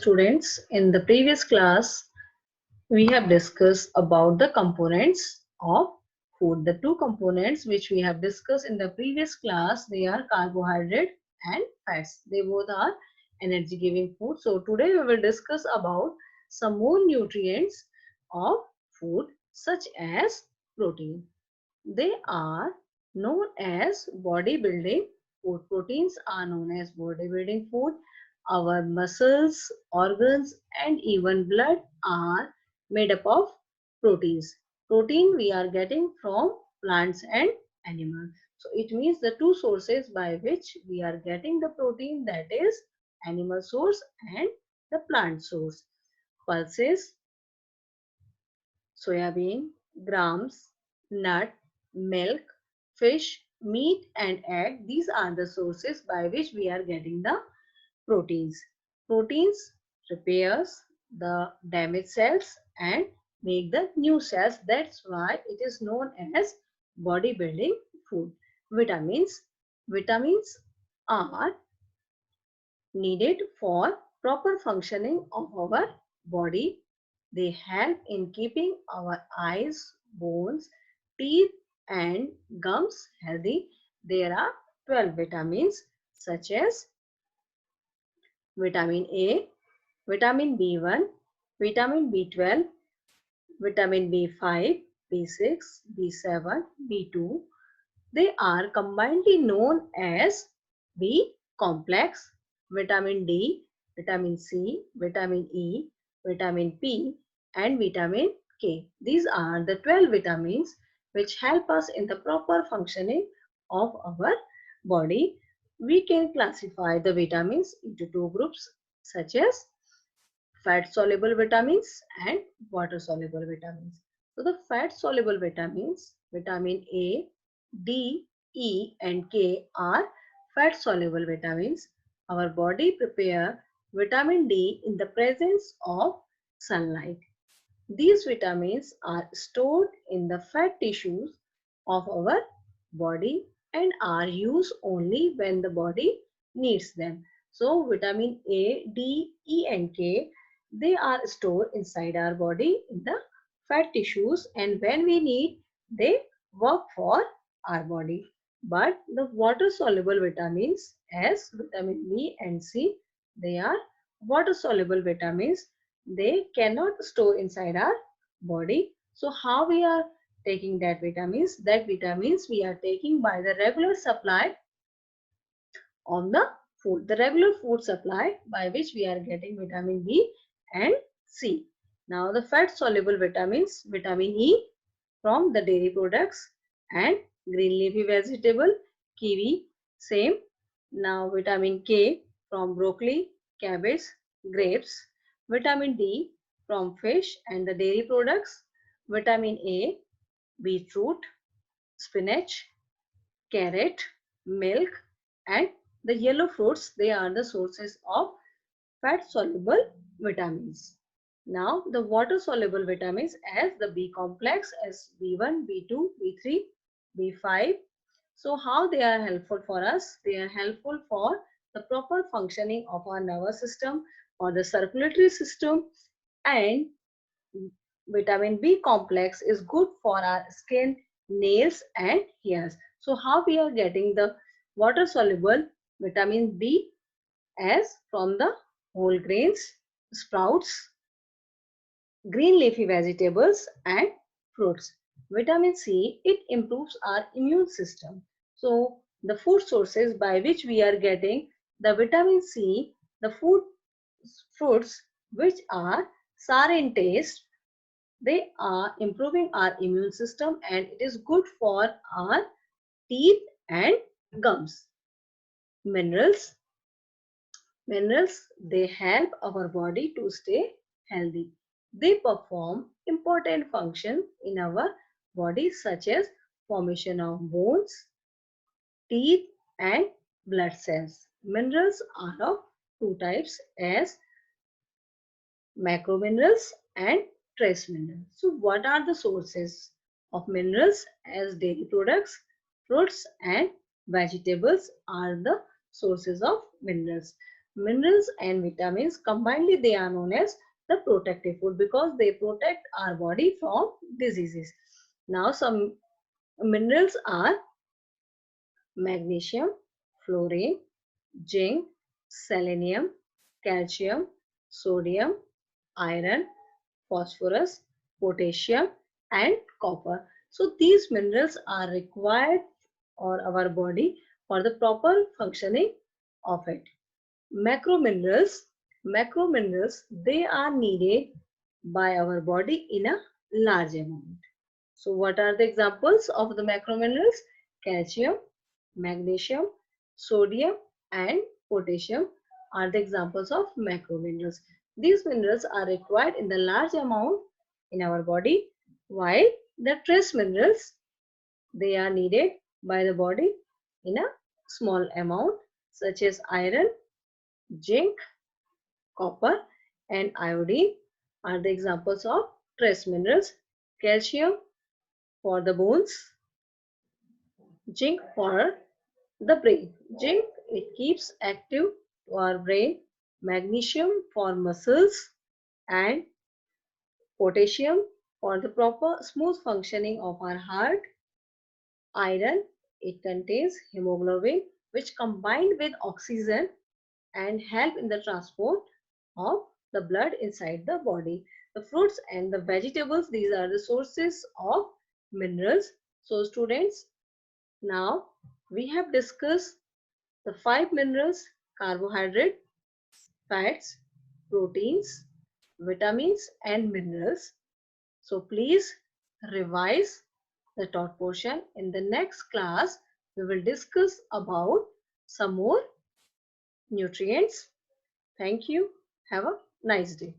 students, in the previous class, we have discussed about the components of food. The two components which we have discussed in the previous class, they are carbohydrate and fats. They both are energy giving food. So today we will discuss about some more nutrients of food such as protein. They are known as bodybuilding food. Proteins are known as bodybuilding food. Our muscles, organs, and even blood are made up of proteins. Protein we are getting from plants and animals. So it means the two sources by which we are getting the protein, that is animal source and the plant source. Pulses, soybean, grams, nut, milk, fish, meat and egg. These are the sources by which we are getting the proteins. Proteins repairs the damaged cells and make the new cells. That's why it is known as bodybuilding food. Vitamins. Vitamins are needed for proper functioning of our body. They help in keeping our eyes, bones, teeth and gums healthy. There are 12 vitamins such as vitamin A, vitamin B1, vitamin B12, vitamin B5, B6, B7, B2. They are combinedly known as B complex, vitamin D, vitamin C, vitamin E, vitamin P and vitamin K. These are the 12 vitamins which help us in the proper functioning of our body. We can classify the vitamins into two groups such as fat soluble vitamins and water soluble vitamins. So the fat soluble vitamins, vitamin A, D, E and K are fat soluble vitamins. Our body prepare vitamin D in the presence of sunlight. These vitamins are stored in the fat tissues of our body and are used only when the body needs them. So vitamin A, D, E and K, they are stored inside our body in the fat tissues, and when we need, they work for our body. But the water soluble vitamins as vitamin B and C, they are water soluble vitamins. They cannot store inside our body. So how we are taking that vitamins? That vitamins we are taking by the regular supply of the food. The regular food supply by which we are getting vitamin B and C. Now the fat soluble vitamins, vitamin E from the dairy products and green leafy vegetable, kiwi, same. Now vitamin K from broccoli, cabbage, grapes, vitamin D from fish and the dairy products, vitamin A, beetroot, spinach, carrot, milk and the yellow fruits. They are the sources of fat soluble vitamins. Now the water soluble vitamins as the B complex as B1, B2, B3, B5. So how they are helpful for us? They are helpful for the proper functioning of our nervous system or the circulatory system, and vitamin B complex is good for our skin, nails and hairs. So how we are getting the water soluble vitamin B as from the whole grains, sprouts, green leafy vegetables and fruits. Vitamin C, it improves our immune system. So the food sources by which we are getting the vitamin C, the fruits which are sour in taste, they are improving our immune system and it is good for our teeth and gums. Minerals. Minerals, they help our body to stay healthy. They perform important functions in our body such as formation of bones, teeth and blood cells. Minerals are of two types as macrominerals and trace minerals. So what are the sources of minerals? As dairy products, fruits and vegetables are the sources of minerals. Minerals and vitamins combinedly they are known as the protective food because they protect our body from diseases. Now some minerals are magnesium, fluorine, zinc, selenium, calcium, sodium, iron, phosphorus, potassium and copper. So these minerals are required for our body for the proper functioning of it. Macrominerals, macrominerals, they are needed by our body in a large amount. So what are the examples of the macrominerals? Calcium, magnesium, sodium and potassium are the examples of macrominerals. These minerals are required in the large amount in our body, while the trace minerals, they are needed by the body in a small amount, such as iron, zinc, copper and iodine are the examples of trace minerals. Calcium for the bones, zinc for the brain. Zinc, it keeps active to our brain. Magnesium for muscles and potassium for the proper smooth functioning of our heart. Iron, it contains hemoglobin which combined with oxygen and help in the transport of the blood inside the body. The fruits and the vegetables, these are the sources of minerals. So students, now we have discussed the five minerals: carbohydrate, fats, proteins, vitamins and minerals. So please revise the taught portion. In the next class, we will discuss about some more nutrients. Thank you. Have a nice day.